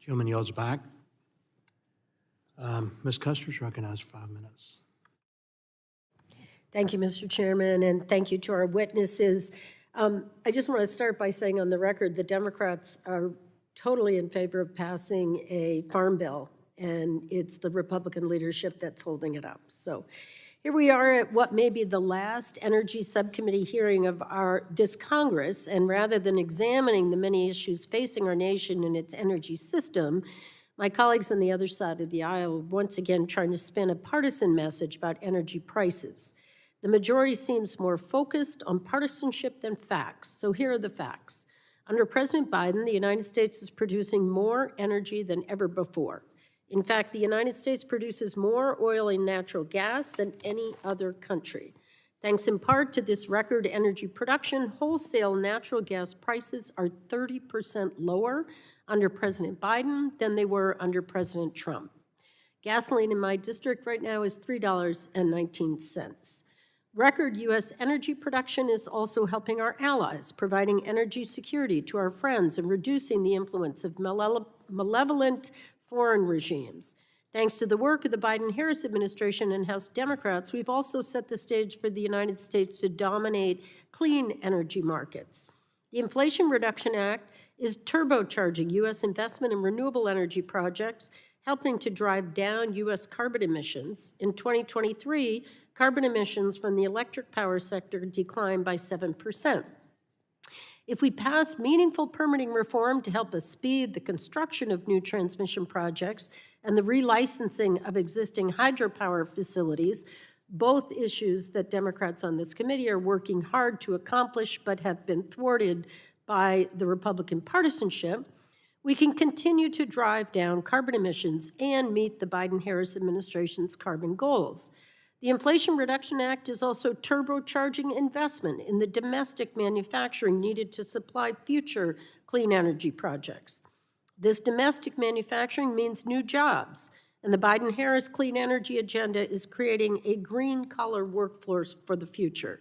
Gentleman yields back. Ms. Kuster's recognized for 5 minutes. Thank you, Mr. Chairman, and thank you to our witnesses. I just want to start by saying on the record, the Democrats are totally in favor of passing a farm bill, and it's the Republican leadership that's holding it up. So here we are at what may be the last energy subcommittee hearing of this Congress, and rather than examining the many issues facing our nation and its energy system, my colleagues on the other side of the aisle are once again trying to spin a partisan message about energy prices. The majority seems more focused on partisanship than facts. So here are the facts. Under President Biden, the United States is producing more energy than ever before. In fact, the United States produces more oil and natural gas than any other country. Thanks in part to this record energy production, wholesale natural gas prices are 30% lower under President Biden than they were under President Trump. Gasoline in my district right now is $3.19. Record U.S. energy production is also helping our allies, providing energy security to our friends and reducing the influence of malevolent foreign regimes. Thanks to the work of the Biden-Harris administration and House Democrats, we've also set the stage for the United States to dominate clean energy markets. The Inflation Reduction Act is turbocharging U.S. investment in renewable energy projects, helping to drive down U.S. carbon emissions. In 2023, carbon emissions from the electric power sector declined by 7%. If we pass meaningful permitting reform to help us speed the construction of new transmission projects and the relicensing of existing hydropower facilities, both issues that Democrats on this committee are working hard to accomplish but have been thwarted by the Republican partisanship, we can continue to drive down carbon emissions and meet the Biden-Harris administration's carbon goals. The Inflation Reduction Act is also turbocharging investment in the domestic manufacturing needed to supply future clean energy projects. This domestic manufacturing means new jobs, and the Biden-Harris clean energy agenda is creating a green-collar workforce for the future.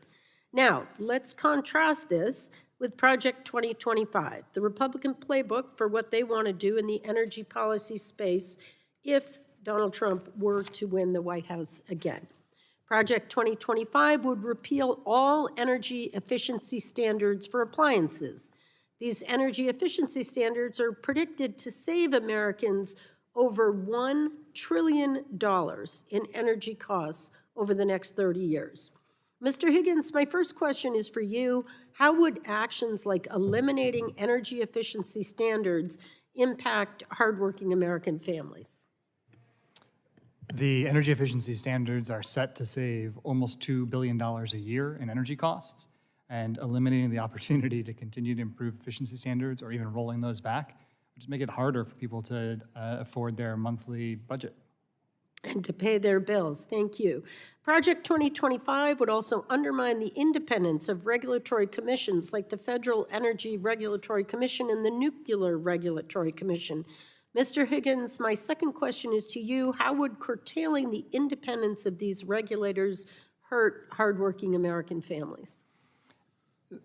Now, let's contrast this with Project 2025, the Republican playbook for what they want to do in the energy policy space if Donald Trump were to win the White House again. Project 2025 would repeal all energy efficiency standards for appliances. These energy efficiency standards are predicted to save Americans over $1 trillion in energy costs over the next 30 years. Mr. Higgins, my first question is for you. How would actions like eliminating energy efficiency standards impact hardworking American families? The energy efficiency standards are set to save almost $2 billion a year in energy costs, and eliminating the opportunity to continue to improve efficiency standards or even rolling those back would just make it harder for people to afford their monthly budget. And to pay their bills. Thank you. Project 2025 would also undermine the independence of regulatory commissions like the Federal Energy Regulatory Commission and the Nuclear Regulatory Commission. Mr. Higgins, my second question is to you. How would curtailing the independence of these regulators hurt hardworking American families?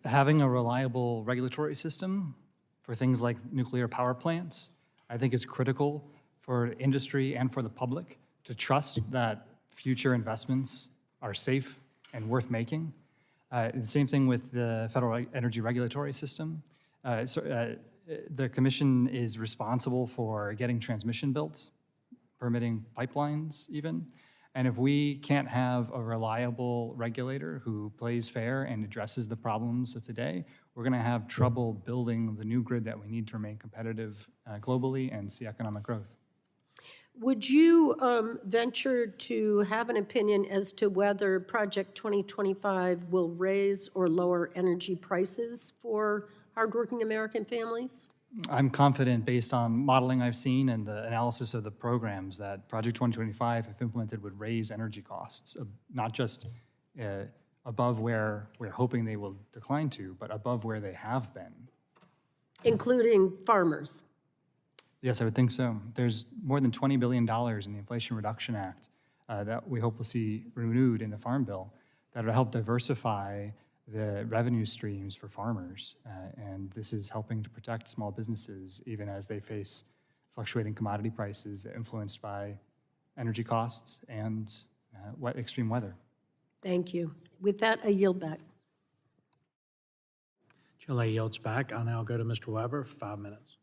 Having a reliable regulatory system for things like nuclear power plants, I think is critical for industry and for the public to trust that future investments are safe and worth making. The same thing with the Federal Energy Regulatory System. The commission is responsible for getting transmission built, permitting pipelines even. And if we can't have a reliable regulator who plays fair and addresses the problems of today, we're gonna have trouble building the new grid that we need to remain competitive globally and see economic growth. Would you venture to have an opinion as to whether Project 2025 will raise or lower energy prices for hardworking American families? I'm confident, based on modeling I've seen and the analysis of the programs, that Project 2025, if implemented, would raise energy costs, not just above where we're hoping they will decline to, but above where they have been. Including farmers? Yes, I would think so. There's more than $20 billion in the Inflation Reduction Act that we hope will see renewed in the Farm Bill that will help diversify the revenue streams for farmers. And this is helping to protect small businesses even as they face fluctuating commodity prices influenced by energy costs and extreme weather. Thank you. With that, I yield back. Chair yields back. I'll now go to Mr. Weber for 5 minutes.